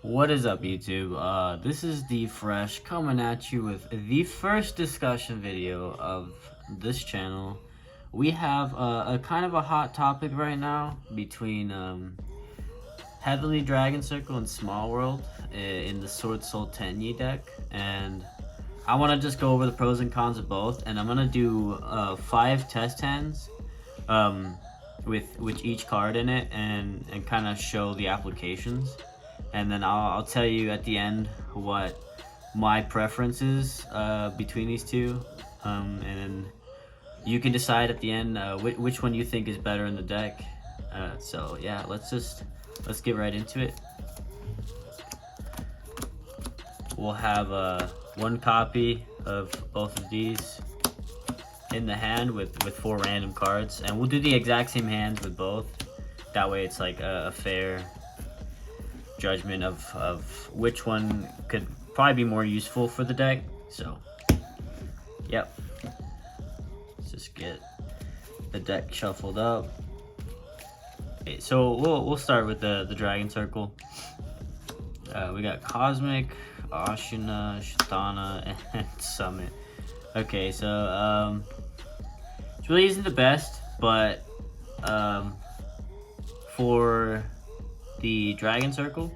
What is up, YouTube? This is the Fresh coming at you with the first discussion video of this channel. We have a kind of a hot topic right now between Heavenly Dragon Circle and Small World in the Swordsoul Tenyi deck, and I want to just go over the pros and cons of both, and I'm gonna do 5 test hands with each card in it, and kind of show the applications. And then I'll tell you at the end what my preference is between these two, and then you can decide at the end which one you think is better in the deck. So yeah, let's get right into it. We'll have one copy of both of these in the hand with 4 random cards, and we'll do the exact same hands with both. That way it's like a fair judgment of which one could probably be more useful for the deck. So yep, let's just get the deck shuffled up. Okay, so we'll start with the Dragon Circle. We got Cosmic, Ashina, Shatana, and Summit. Okay, so it really isn't the best, but for the Dragon Circle,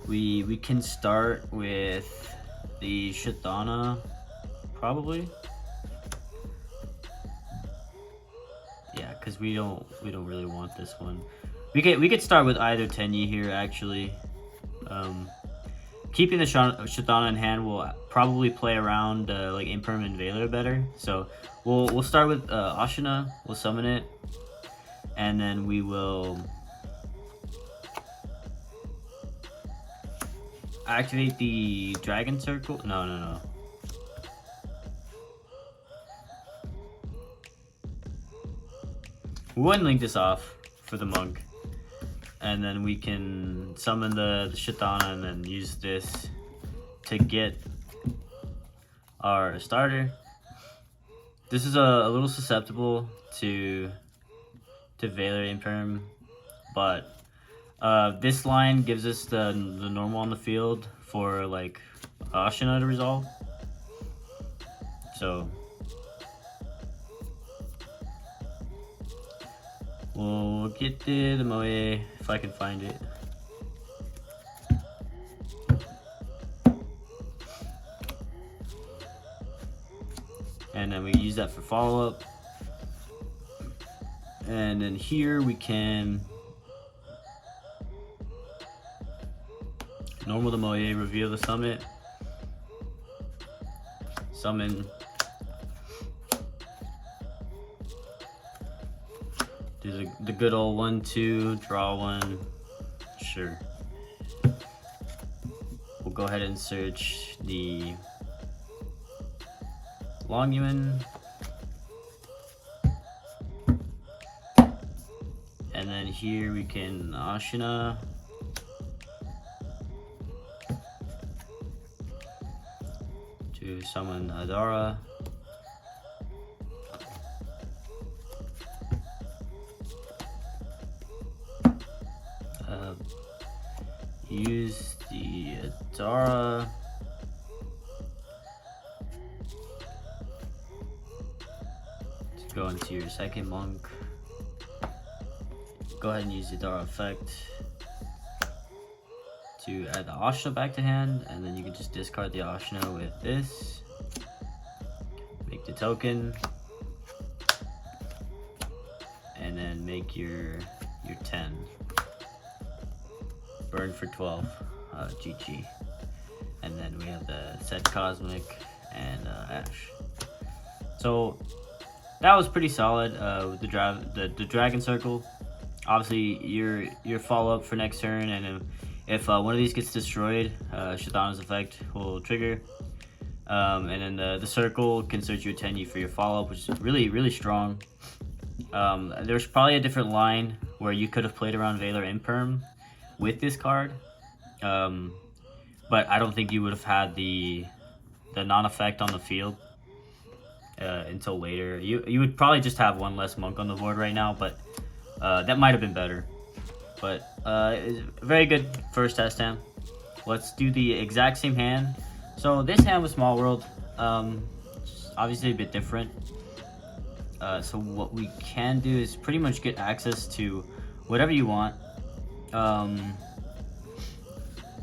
we can start with the Shatana, probably. Yeah, because we don't really want this one. We could start with either Tenyi here, actually. Keeping the Shatana in hand will probably play around like Imperm and Veiler better. So we'll start with Ashina. We'll summon it, and then we will activate the Dragon Circle. No. We wouldn't link this off for the monk, and then we can summon the Shatana and then use this to get our starter. This is a little susceptible to Veiler Imperm, but this line gives us the normal on the field for like Ashina to resolve. So we'll get the Moe if I can find it. And then we use that for follow-up. And then here we can normal the Moe, reveal the Summit, summon, do the good old 1-2, draw 1, sure. We'll go ahead and search the Longyuan, and then here we can Ashina, to summon Adara, use the Adara to go into your second monk. Go ahead and use the Adara effect to add the Ashina back to hand, and then you can just discard the Ashina with this, make the token, and then make your 10. Burn for 12, GG. And then we have the set Cosmic and Ash. So that was pretty solid with the Dragon Circle. Obviously your follow-up for next turn, and if one of these gets destroyed, Shatana's effect will trigger. And then the circle can search your Tenyi for your follow-up, which is really strong. There's probably a different line where you could have played around Veiler Imperm with this card, but I don't think you would have had the non-effect on the field until later. You would probably just have one less monk on the board right now, but that might have been better. But Is a very good first test hand. Let's do the exact same hand. So this hand with Small World, obviously a bit different. So what we can do is pretty much get access to whatever you want.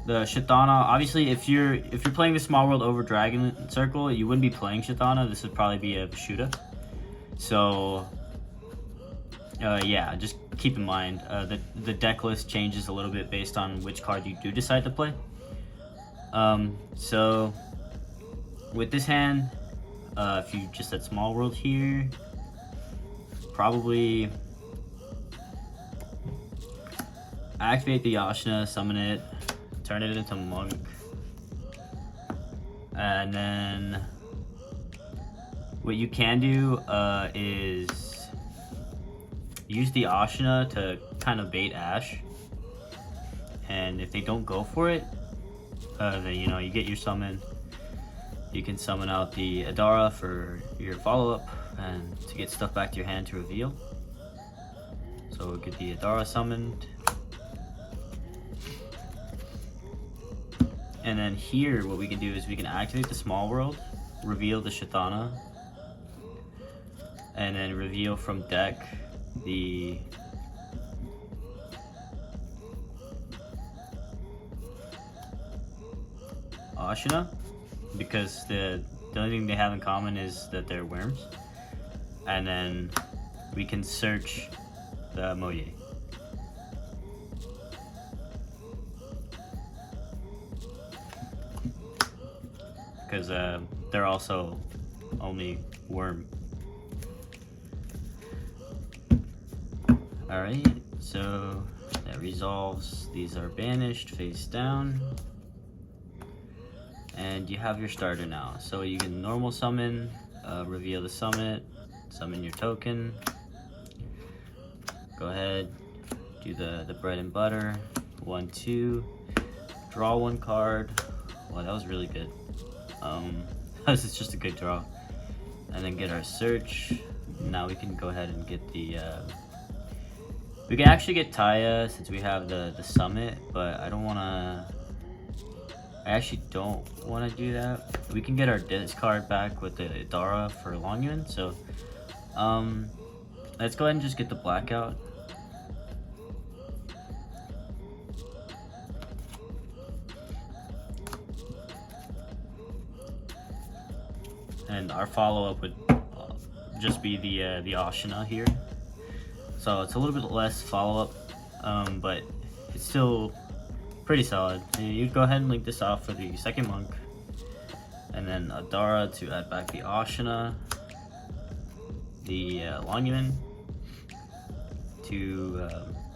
The Shatana, obviously, if you're playing the Small World over Dragon Circle, you wouldn't be playing Shatana. This would probably be a Vishuddha. So, yeah, just keep in mind the deck list changes a little bit based on which card you do decide to play. So with this hand, if you just set Small World here, probably activate the Yashna, summon it, turn it into Monk, and then what you can do is use the Ashna to kind of bait Ash, and if they don't go for it, then you get your summon. You can summon out the Adara for your follow-up and to get stuff back to your hand to reveal. So we'll get the Adara summoned. And then here, what we can do is we can activate the Small World, reveal the Shatana, and then reveal from deck the Ashina, because the only thing they have in common is that they're worms. And then we can search the Moye. Because they're also only worm. Alright, so that resolves. These are banished face down. And you have your starter now. So you can normal summon, reveal the summit, summon your token. Go ahead, do the bread and butter. 1, 2, draw 1 card. Wow, that was really good. This is just a good draw. And then get our search. Now we can go ahead and get the we can actually get Taya since we have the summit, but I actually don't want to do that. We can get our discard back with the Adara for Longyuan, so let's go ahead and just get the blackout. And our follow-up would just be the Ashina here. So it's a little bit less follow-up, but it's still pretty solid. You'd go ahead and link this off for the second monk, and then Adara to add back the Ashina, the Longyuan to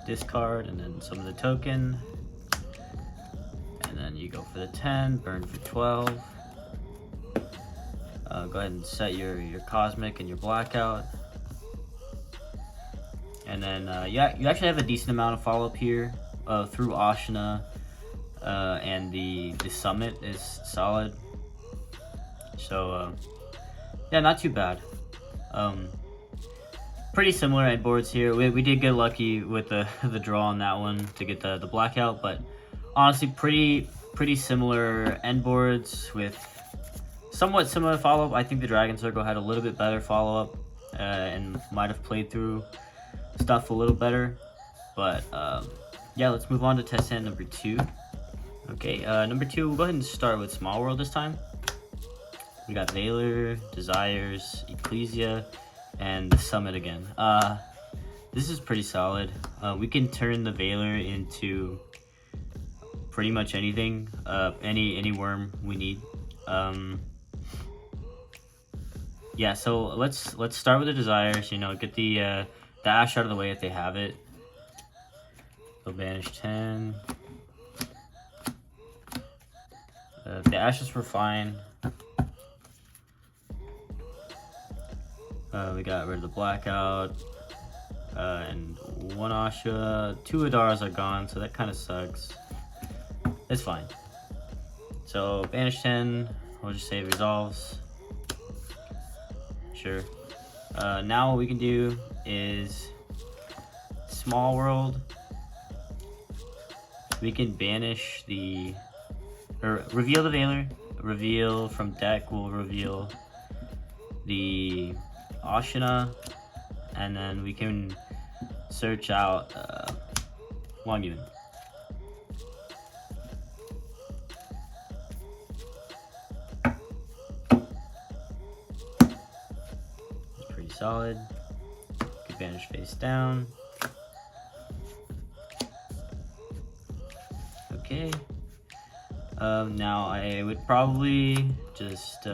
discard, and then summon the token, and then you go for the 10, burn for 12. Go ahead and set your Cosmic and your Blackout. And then, yeah, you actually have a decent amount of follow-up here through Ashina, and the Summit is solid. So, yeah, not too bad. Pretty similar end boards here. We did get lucky with the draw on that one to get the Blackout, but honestly, pretty similar end boards with somewhat similar follow-up. I think the Dragon Circle had a little bit better follow-up and might have played through stuff a little better. But yeah, let's move on to test hand number 2. Okay, number 2, we'll go ahead and start with Small World this time. We got Valor, Desires, Ecclesia, and the Summit again. This is pretty solid. We can turn the Valor into pretty much anything, any worm we need. Yeah, so let's start with the Desires. Get the Ash out of the way if they have it. So banish 10. The Ashes were fine. We got rid of the Blackout, and 1 Asha. 2 Adaras are gone, so that kind of sucks. It's fine. So banish 10. We'll just say resolves. Sure. Now what we can do is Small World, we can banish the, or reveal the Veiler, reveal from deck, we'll reveal the Ashina, and then we can search out Wangyun. Pretty solid. Could banish face down. Okay. Now I would probably just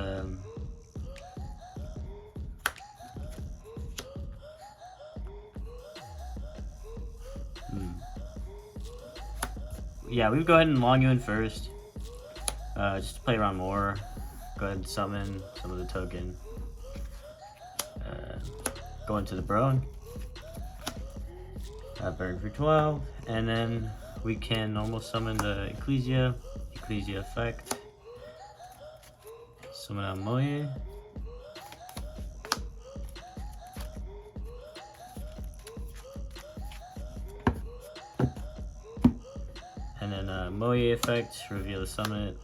yeah, we would go ahead and long you in first. Just to play around more. Go ahead and summon some of the token. Go into the Brone. Burn for 12. And then we can normal summon the Ecclesia effect. Summon out Moye. And then Moye effect, reveal the summit.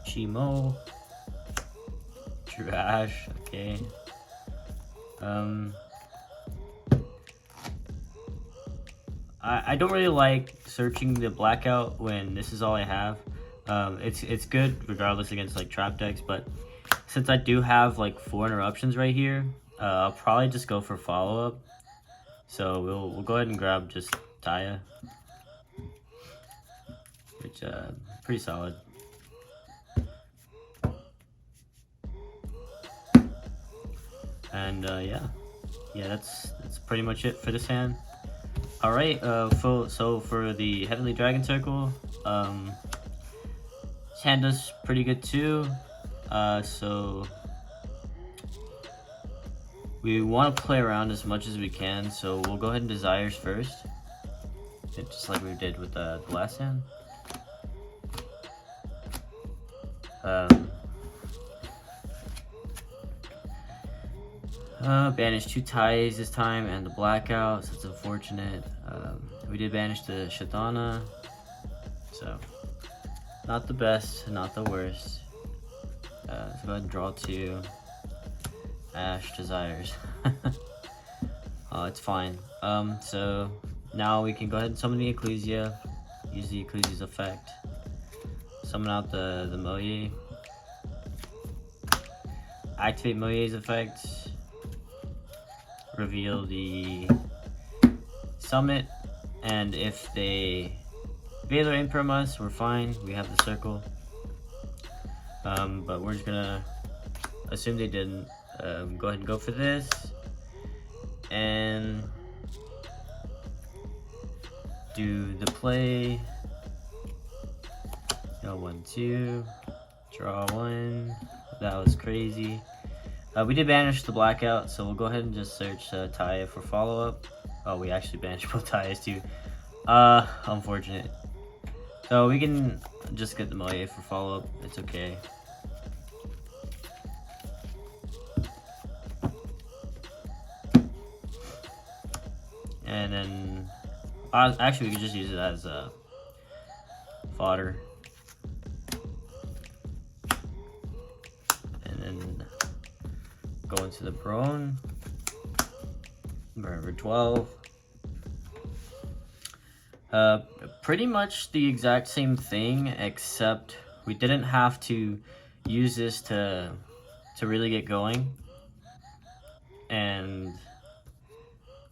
Chimo. Trash, okay. I don't really like searching the blackout when this is all I have. It's good regardless against like trap decks, but since I do have like 4 interruptions right here, I'll probably just go for follow-up. So we'll go ahead and grab just Taya, which pretty solid. And yeah, that's pretty much it for this hand. All right, so for the Heavenly Dragon Circle, this hand does pretty good too. So we want to play around as much as we can. So we'll go ahead and Desires first, just like we did with the last hand. Banished 2 ties this time and the blackout, so it's unfortunate. We did banish the Shatana, so not the best, not the worst. Let's go ahead and draw 2. Ash Desires. It's fine. So now we can go ahead and summon the Ecclesia, use the Ecclesia's effect, summon out the Moye, activate Moye's effect, reveal the summit, and if they Veiler imperm us, we're fine. We have the circle. But we're just gonna assume they didn't. Go ahead and go for this, and do the play. 1, 2, draw 1. That was crazy. We did banish the blackout, so we'll go ahead and just search Taya for follow-up. Oh, we actually banished both Tayas too. Unfortunate. So we can just get the Moye for follow-up. It's okay. And then, actually we could just use it as fodder. And then go into the Brone, burn for 12. Pretty much the exact same thing, except we didn't have to use this to really get going. And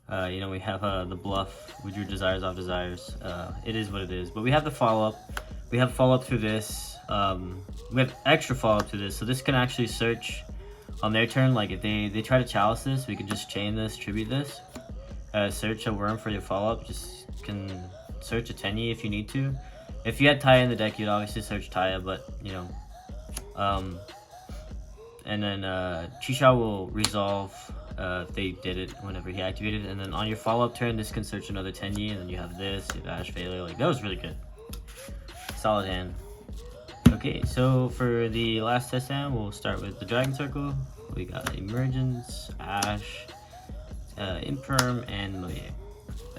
we have the bluff. We drew Desires off Desires. It is what it is. But we have the follow-up. We have follow-up through this. We have extra follow-up to this, so this can actually search on their turn. Like if they try to chalice this, we can just chain this, tribute this, search a worm for your follow-up. Just can search a Tenyi if you need to. If you had Taya in the deck, you'd obviously search Taya, but and then Chisha will resolve if they did it whenever he activated it. And then on your follow-up turn, this can search another Tenyi, and then you have this, you have Ash Veiler. Like, that was really good. Solid hand. Okay, so for the last test hand, we'll start with the Dragon Circle. we got Emergence, Ash, Imperm, and Moye.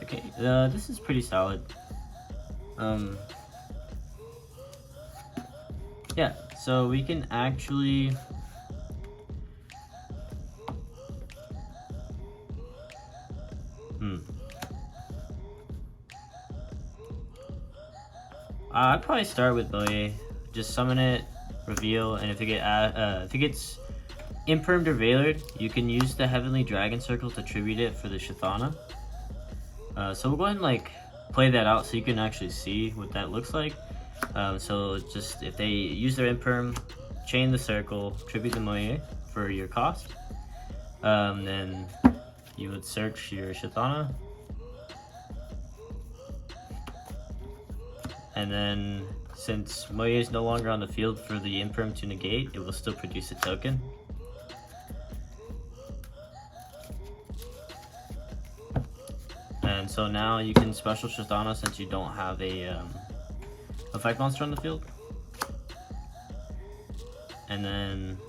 Okay, this is pretty solid. Yeah, so we can actually I'd probably start with Moye. Just summon it, reveal, and if it gets impermed or veilered, you can use the Heavenly Dragon Circle to tribute it for the Shithana. So we'll go ahead and like play that out so you can actually see what that looks like. So just if they use their imperm, chain the circle, tribute the Moye for your cost. Then you would search your Shithana. And then since Moye is no longer on the field for the imperm to negate, it will still produce a token. And so now you can special Shithana since you don't have a effect monster on the field. And then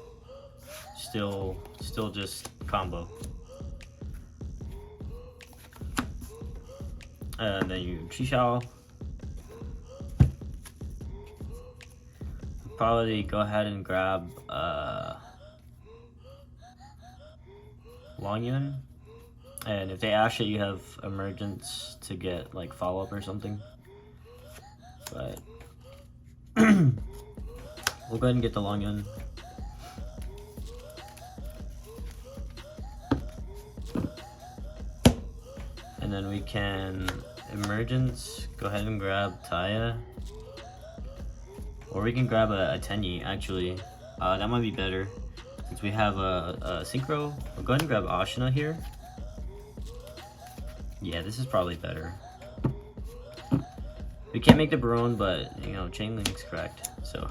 still just combo. And then you Chi-Shao. Probably go ahead and grab Longyun. And if they Ash it, you have Emergence to get like follow up or something. But we'll go ahead and get the Longyun. And then we can Emergence, go ahead and grab Taya. Or we can grab a Tenyi, actually. That might be better. Since we have a Synchro, we'll go ahead and grab Ashina here. Yeah, this is probably better. We can't make the Barone, but, you know, Chain Link's correct, so.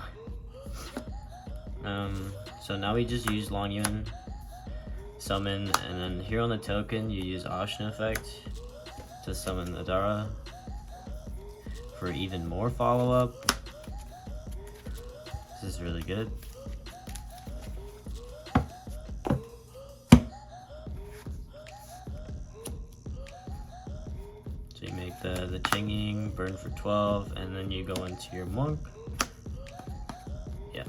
So now we just use Longyun, summon, and then here on the token, you use Ashina effect to summon Adara for even more follow-up. This is really good. So you make the Chinging, burn for 12, and then you go into your Monk. Yeah.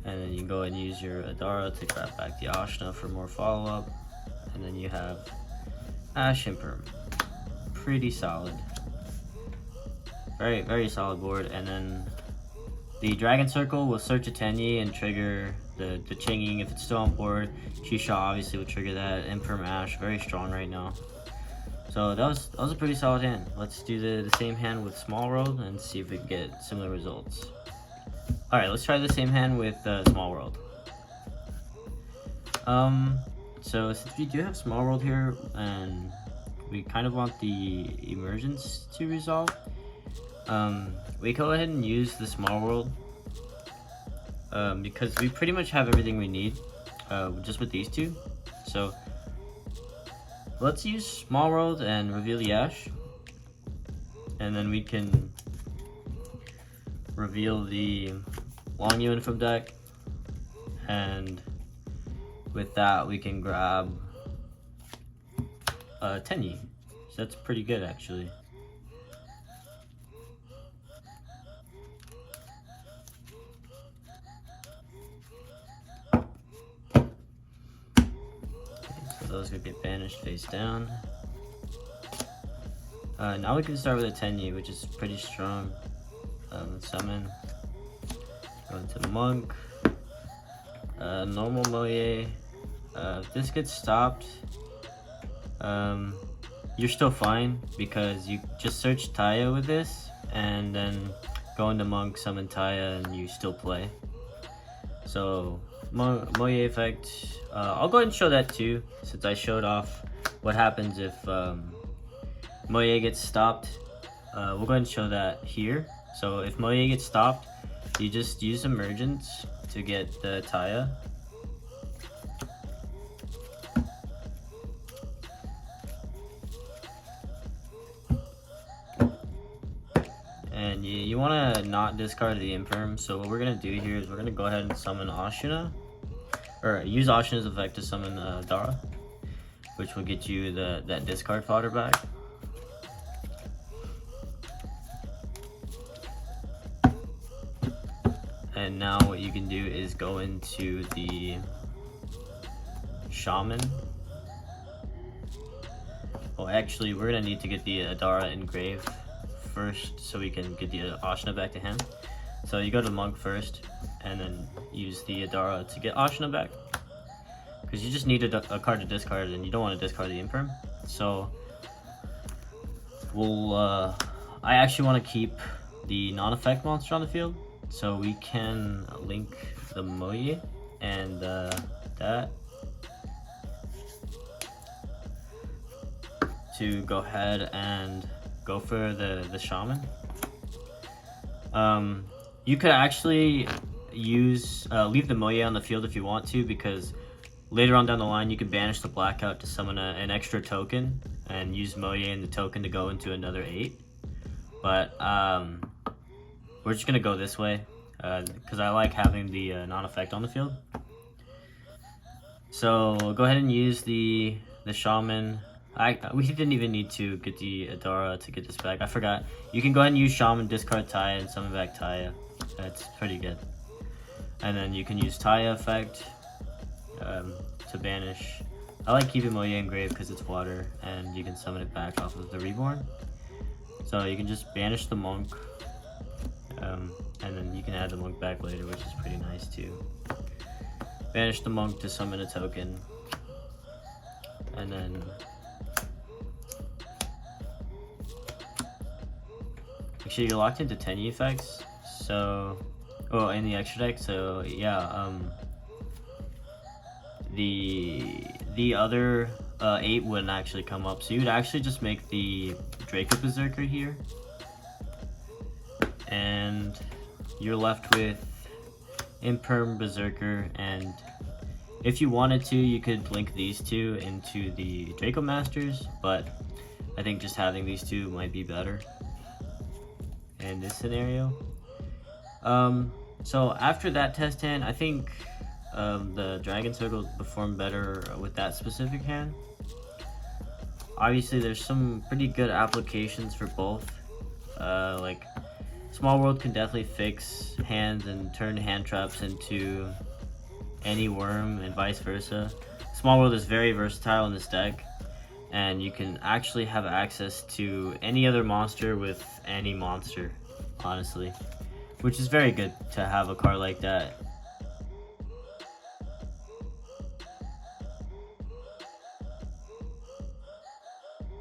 And then you go and use your Adara to grab back the Ashna for more follow-up. And then you have Ash Imperm. Pretty solid. Very, very solid board. And then the Dragon Circle will search a Tenyi and trigger the Chinging if it's still on board. Chi-Shao obviously will trigger that. Imperm Ash, very strong right now. So that was a pretty solid hand. Let's do the same hand with Small World and see if we can get similar results. Alright, let's try the same hand with Small World. So since we do have Small World here and we kind of want the Emergence to resolve, we go ahead and use the Small World because we pretty much have everything we need just with these two. So let's use Small World and reveal the Ash, and then we can reveal the Longyun from deck, and with that we can grab Tenyi. So that's pretty good actually. Those gonna get banished face down. Now we can start with a Tenyi, which is pretty strong. Summon. Go into Monk. Normal Moye. If this gets stopped, you're still fine because you just search Taya with this and then go into Monk, summon Taya, and you still play. So Moye effect, I'll go ahead and show that too, since I showed off what happens if Moye gets stopped. We'll go ahead and show that here. So if Moye gets stopped, you just use Emergence to get the Taya. And you want to not discard the Imperm, so what we're going to do here is we're going to go ahead and summon Ashina. or use Ashena's effect to summon Dara, which will get you that discard fodder back. And now what you can do is go into the Shaman. Well, actually, we're gonna need to get the Adara engraved first so we can get the Ashna back to hand. So you go to Monk first, and then use the Adara to get Ashna back. Because you just need a card to discard, and you don't want to discard the Imperm. So, I actually want to keep the non-effect monster on the field. So we can link the Moye and that to go ahead and go for the Shaman. You could actually use leave the Moye on the field if you want to, because later on down the line you can banish the Blackout to summon an extra token and use Moye and the token to go into another 8. But we're just gonna go this way because I like having the non-effect on the field. So go ahead and use the Shaman. We didn't even need to get the Adara to get this back. I forgot. You can go ahead and use Shaman, discard Taya, and summon back Taya. That's pretty good. And then you can use Taya effect to banish. I like keeping Moye engraved because it's water, and you can summon it back off of the Reborn. So you can just banish the Monk, and then you can add the Monk back later, which is pretty nice too. Banish the Monk to summon a token, and then make sure you're locked into Tenyi effects. So, oh, in the extra deck. So yeah, the other 8 wouldn't actually come up. So you would actually just make the Draco Berserker here, and you're left with Imperm Berserker, and if you wanted to, you could link these two into the Draco Masters, but I think just having these two might be better in this scenario. So after that test hand, I think the Dragon Circle performed better with that specific hand. Obviously, there's some pretty good applications for both. Like Small World can definitely fix hands and turn hand traps into any worm, and vice versa. Small World is very versatile in this deck, and you can actually have access to any other monster with any monster, honestly, which is very good to have a card like that